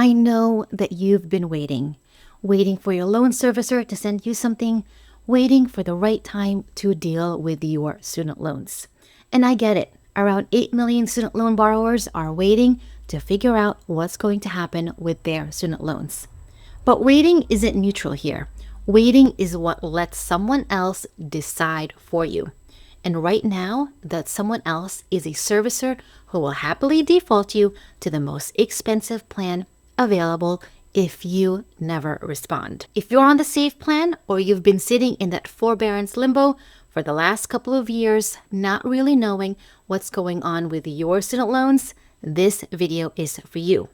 I know that you've been waiting for your loan servicer to send you something, waiting for the right time to deal with your student loans. And I get it. Around 8 million student loan borrowers are waiting to figure out what's going to happen with their student loans. But waiting isn't neutral here. Waiting is what lets someone else decide for you. And right now, that someone else is a servicer who will happily default you to the most expensive plan available if you never respond. If you're on the safe plan or you've been sitting in that forbearance limbo for the last couple of years, not really knowing what's going on with your student loans, this video is for you.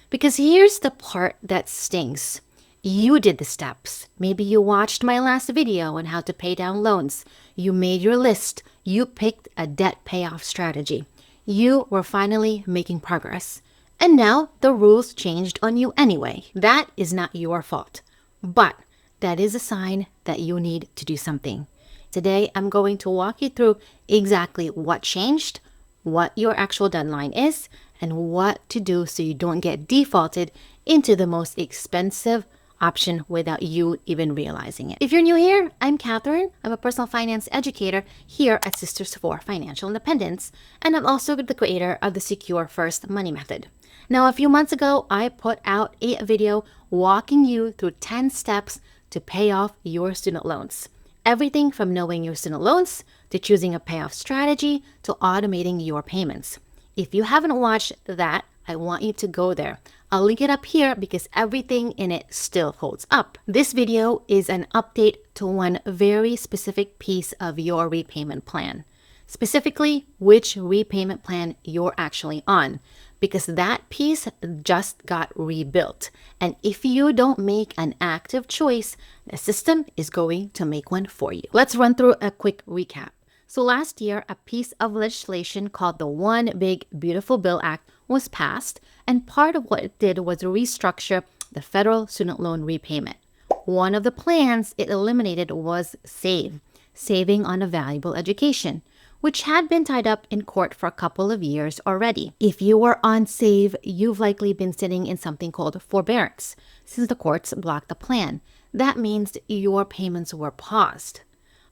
Because here's the part that stings. You did the steps. Maybe you watched my last video on how to pay down loans. You made your list. You picked a debt payoff strategy. You were finally making progress. And now the rules changed on you anyway. That is not your fault. But that is a sign that you need to do something. Today, I'm going to walk you through exactly what changed, what your actual deadline is, and what to do so you don't get defaulted into the most expensive option without you even realizing it. If you're new here, I'm Catherine. I'm a personal finance educator here at Sisters for Financial Independence, and I'm also the creator of the Secure First Money Method. Now, a few months ago, I put out a video walking you through 10 steps to pay off your student loans. Everything from knowing your student loans, to choosing a payoff strategy, to automating your payments. If you haven't watched that, I want you to go there. I'll link it up here because everything in it still holds up. This video is an update to one very specific piece of your repayment plan. Specifically, which repayment plan you're actually on, because that piece just got rebuilt. And if you don't make an active choice, the system is going to make one for you. Let's run through a quick recap. So last year, a piece of legislation called the One Big Beautiful Bill Act was passed, and part of what it did was restructure the federal student loan repayment. One of the plans it eliminated was SAVE, Saving on a Valuable Education, which had been tied up in court for a couple of years already. If you were on SAVE, you've likely been sitting in something called forbearance, since the courts blocked the plan. That means your payments were paused.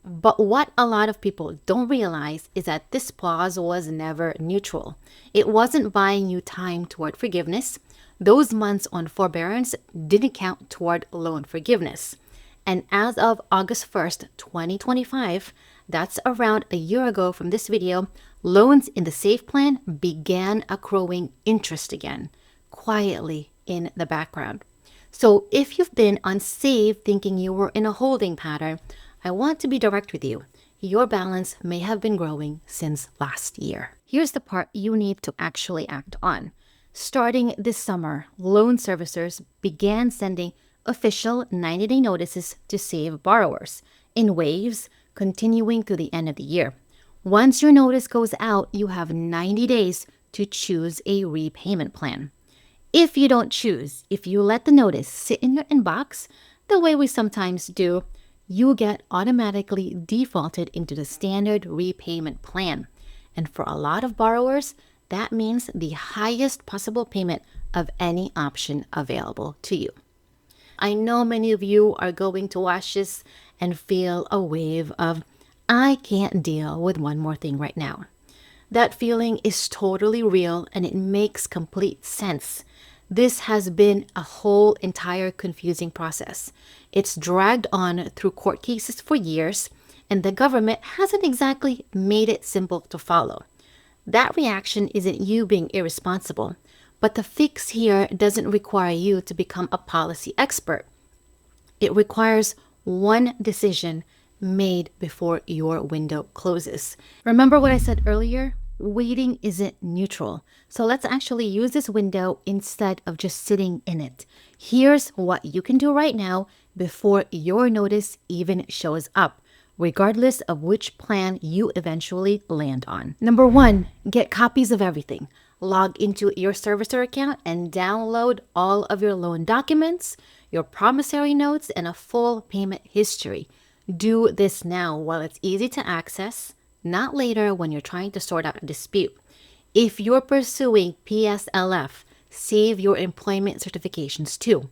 But what a lot of people don't realize is that this pause was never neutral. It wasn't buying you time toward forgiveness. Those months on forbearance didn't count toward loan forgiveness. And as of August 1st, 2025, that's around a year ago from this video, loans in the SAFE plan began accruing interest again, quietly in the background. So if you've been on SAVE thinking you were in a holding pattern, I want to be direct with you. Your balance may have been growing since last year. Here's the part you need to actually act on. Starting this summer, loan servicers began sending official 90-day notices to SAVE borrowers in waves, continuing through the end of the year. Once your notice goes out, you have 90 days to choose a repayment plan. If you don't choose, if you let the notice sit in your inbox, the way we sometimes do, you get automatically defaulted into the standard repayment plan. And for a lot of borrowers, that means the highest possible payment of any option available to you. I know many of you are going to watch this and feel a wave of, I can't deal with one more thing right now. That feeling is totally real and it makes complete sense. This has been a whole entire confusing process. It's dragged on through court cases for years, and the government hasn't exactly made it simple to follow. That reaction isn't you being irresponsible, but the fix here doesn't require you to become a policy expert. It requires one decision made before your window closes. Remember what I said earlier? Waiting isn't neutral. So let's actually use this window instead of just sitting in it. Here's what you can do right now before your notice even shows up, regardless of which plan you eventually land on. Number one, get copies of everything. Log into your servicer account and download all of your loan documents, your promissory notes, and a full payment history. Do this now while it's easy to access, not later when you're trying to sort out a dispute. If you're pursuing PSLF, save your employment certifications too.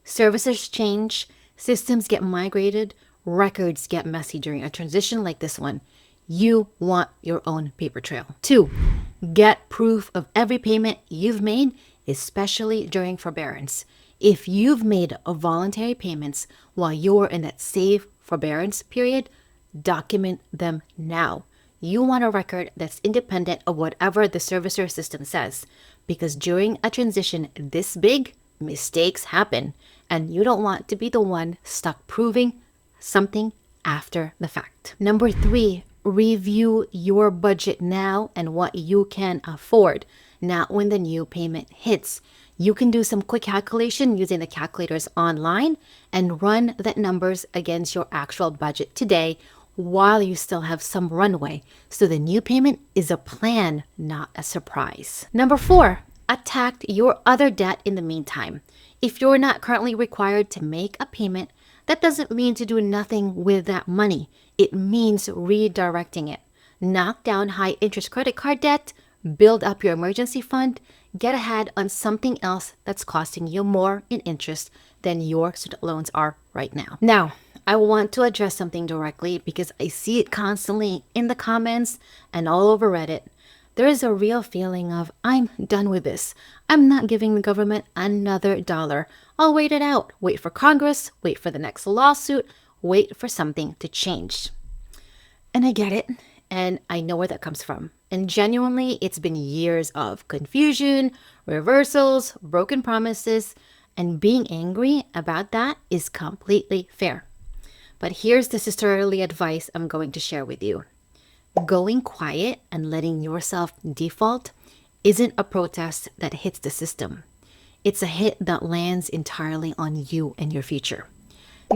Services change, systems get migrated, records get messy during a transition like this one. You want your own paper trail. 2, get proof of every payment you've made, especially during forbearance. If you've made voluntary payments while you're in that safe forbearance period, document them now. You want a record that's independent of whatever the servicer system says, because during a transition this big, mistakes happen, and you don't want to be the one stuck proving something after the fact. Number 3, review your budget now and what you can afford, not when the new payment hits. You can do some quick calculation using the calculators online and run the numbers against your actual budget today while you still have some runway. So the new payment is a plan, not a surprise. Number 4, attack your other debt in the meantime. If you're not currently required to make a payment, that doesn't mean to do nothing with that money. It means redirecting it. Knock down high interest credit card debt, build up your emergency fund, get ahead on something else that's costing you more in interest than your student loans are right now. Now, I want to address something directly because I see it constantly in the comments and all over Reddit. There is a real feeling of, I'm done with this. I'm not giving the government another dollar. I'll wait it out. Wait for Congress, wait for the next lawsuit, wait for something to change. And I get it, and I know where that comes from. And genuinely, it's been years of confusion, reversals, broken promises, and being angry about that is completely fair. But here's the sisterly advice I'm going to share with you. Going quiet and letting yourself default isn't a protest that hits the system. It's a hit that lands entirely on you and your future.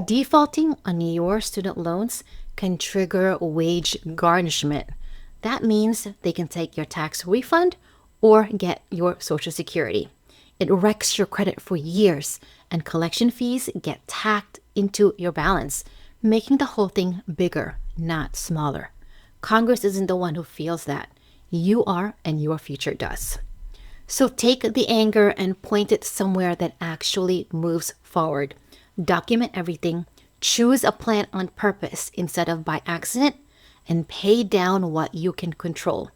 Defaulting on your student loans can trigger wage garnishment. That means they can take your tax refund or get your Social Security. It wrecks your credit for years, and collection fees get tacked into your balance, making the whole thing bigger, not smaller. Congress isn't the one who feels that. You are, and your future does. So take the anger and point it somewhere that actually moves forward. Document everything. Choose a plan on purpose instead of by accident, and pay down what you can control.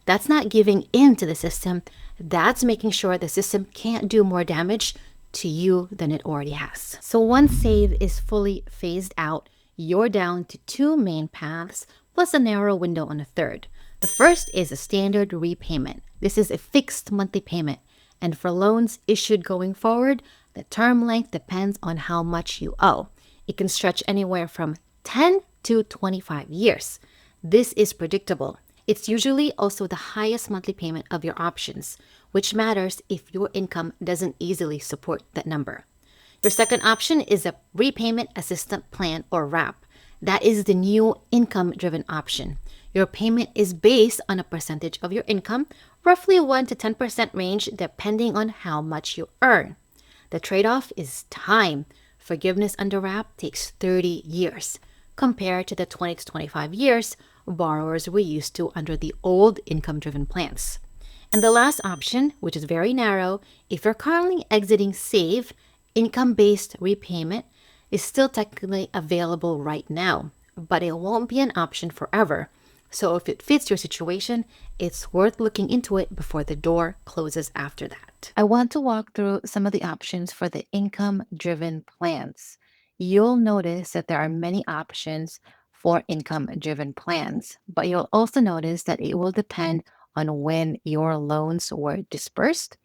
That's not giving in to the system. That's making sure the system can't do more damage to you than it already has. So once save is fully phased out, you're down to 2 main paths plus a narrow window on a third. The first is a standard repayment. This is a fixed monthly payment. And for loans issued going forward, the term length depends on how much you owe. It can stretch anywhere from 10 to 25 years. This is predictable. It's usually also the highest monthly payment of your options, which matters if your income doesn't easily support that number. Your second option is a repayment assistance plan or RAP. That is the new income-driven option. Your payment is based on a percentage of your income, roughly 1 to 10% range depending on how much you earn. The trade-off is time. Forgiveness under RAP takes 30 years, compared to the 20 to 25 years borrowers were used to under the old income-driven plans. And the last option, which is very narrow, if you're currently exiting SAVE, income-based repayment is still technically available right now, but it won't be an option forever. So if it fits your situation, it's worth looking into it before the door closes after that. I want to walk through some of the options for the income-driven plans. You'll notice that there are many options for income-driven plans, but you'll also notice that it will depend on when your loans were dispersed.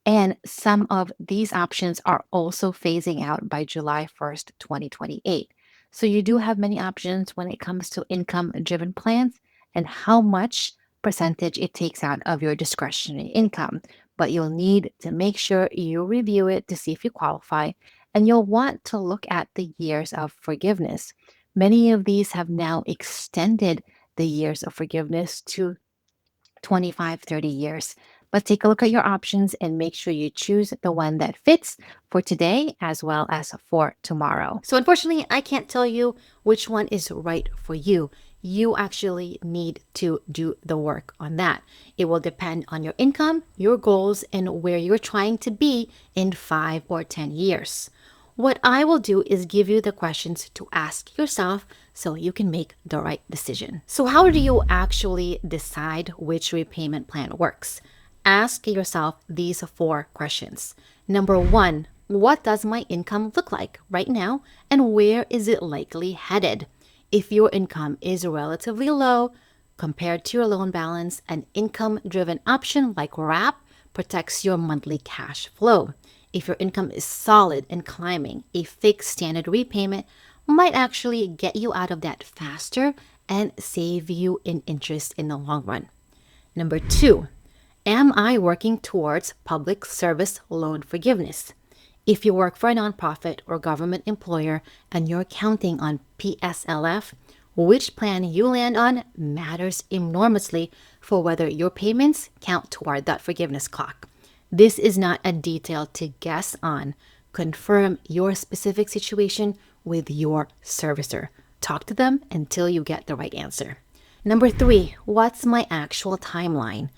And some of these options are also phasing out by July 1st, 2028. So you do have many options when it comes to income-driven plans and how much percentage it takes out of your discretionary income. But you'll need to make sure you review it to see if you qualify, and you'll want to look at the years of forgiveness. Many of these have now extended the years of forgiveness to 25, 30 years. But take a look at your options and make sure you choose the one that fits for today as well as for tomorrow. So unfortunately, I can't tell you which one is right for you. you actually need to do the work on that. It will depend on your income, your goals, and where you're trying to be in 5 or 10 years. What I will do is give you the questions to ask yourself so you can make the right decision. So, how do you actually decide which repayment plan works? Ask yourself these 4 questions. Number 1, what does my income look like right now, and where is it likely headed? If your income is relatively low compared to your loan balance, an income-driven option like RAP protects your monthly cash flow. If your income is solid and climbing, a fixed standard repayment might actually get you out of that faster and save you in interest in the long run. Number 2, am I working towards public service loan forgiveness? If you work for a nonprofit or government employer and you're counting on PSLF, which plan you land on matters enormously for whether your payments count toward that forgiveness clock. This is not a detail to guess on. Confirm your specific situation with your servicer. Talk to them until you get the right answer. Number 3, what's my actual timeline?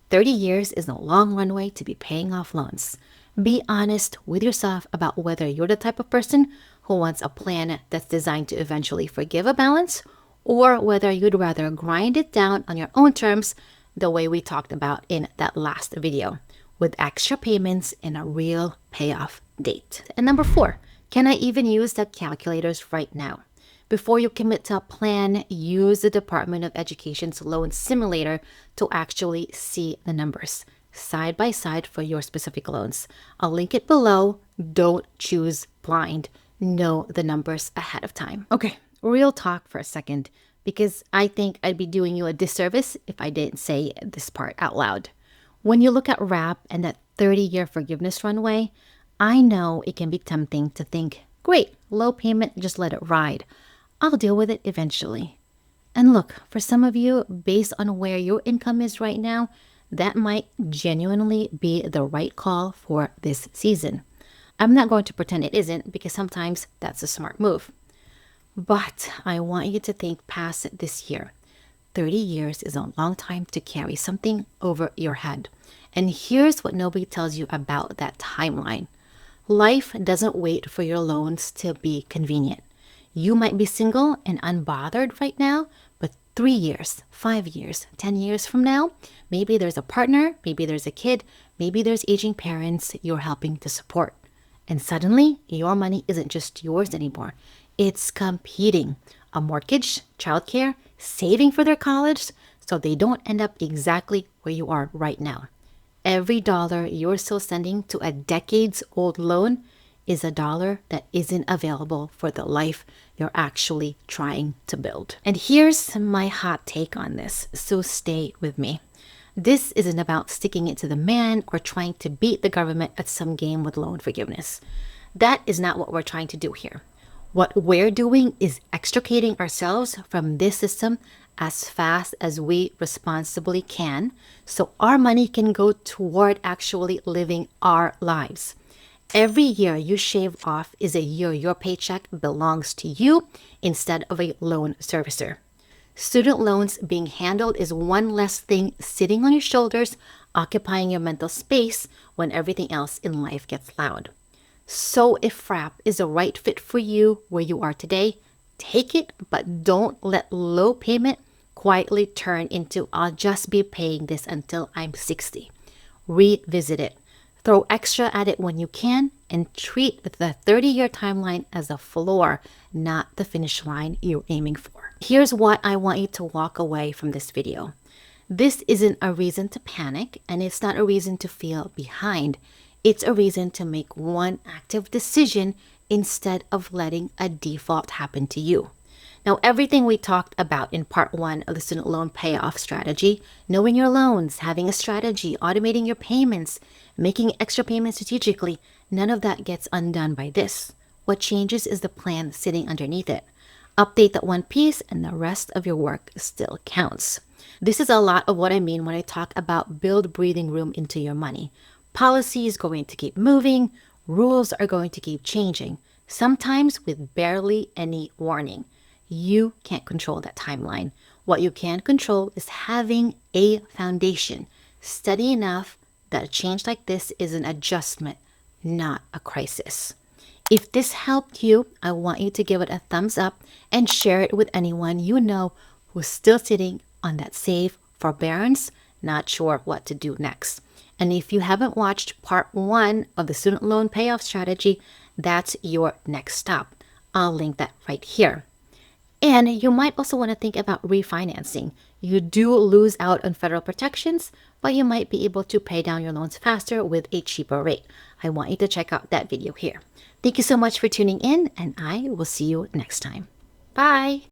30 years is a long runway to be paying off loans. Be honest with yourself about whether you're the type of person who wants a plan that's designed to eventually forgive a balance, or whether you'd rather grind it down on your own terms the way we talked about in that last video, with extra payments and a real payoff date. And number 4, can I even use the calculators right now? Before you commit to a plan, use the Department of Education's loan simulator to actually see the numbers side by side for your specific loans. I'll link it below. Don't choose blind. Know the numbers ahead of time. Okay, real talk for a second, because I think I'd be doing you a disservice if I didn't say this part out loud. When you look at RAP and that 30-year forgiveness runway, I know it can be tempting to think, great, low payment, just let it ride. I'll deal with it eventually. And look, for some of you, based on where your income is right now, that might genuinely be the right call for this season. I'm not going to pretend it isn't, because sometimes that's a smart move. But I want you to think past this year. 30 years is a long time to carry something over your head. And here's what nobody tells you about that timeline. Life doesn't wait for your loans to be convenient. You might be single and unbothered right now, but 3 years, 5 years, 10 years from now, maybe there's a partner, maybe there's a kid, maybe there's aging parents you're helping to support. And suddenly, your money isn't just yours anymore. It's competing. A mortgage, childcare, saving for their college, so they don't end up exactly where you are right now. Every dollar you're still sending to a decades-old loan is a dollar that isn't available for the life you're actually trying to build. And here's my hot take on this, so stay with me. This isn't about sticking it to the man or trying to beat the government at some game with loan forgiveness. That is not what we're trying to do here. What we're doing is extricating ourselves from this system as fast as we responsibly can, so our money can go toward actually living our lives. Every year you shave off is a year your paycheck belongs to you instead of a loan servicer. Student loans being handled is one less thing sitting on your shoulders, occupying your mental space when everything else in life gets loud. So if RAP is the right fit for you where you are today, take it, but don't let low payment quietly turn into I'll just be paying this until I'm 60. Revisit it. Throw extra at it when you can, and treat the 30-year timeline as a floor, not the finish line you're aiming for. Here's what I want you to walk away from this video. This isn't a reason to panic, and it's not a reason to feel behind. It's a reason to make one active decision instead of letting a default happen to you. Now, everything we talked about in part 1 of the student loan payoff strategy, knowing your loans, having a strategy, automating your payments, making extra payments strategically, none of that gets undone by this. What changes is the plan sitting underneath it. Update that one piece and the rest of your work still counts. This is a lot of what I mean when I talk about build breathing room into your money. Policy is going to keep moving, rules are going to keep changing, sometimes with barely any warning. You can't control that timeline. What you can control is having a foundation, steady enough that a change like this is an adjustment, not a crisis. If this helped you, I want you to give it a thumbs up and share it with anyone you know who's still sitting on that save forbearance, not sure what to do next. And if you haven't watched part 1 of the student loan payoff strategy, that's your next stop. I'll link that right here. And you might also want to think about refinancing. You do lose out on federal protections, but you might be able to pay down your loans faster with a cheaper rate. I want you to check out that video here. Thank you so much for tuning in, and I will see you next time. Bye!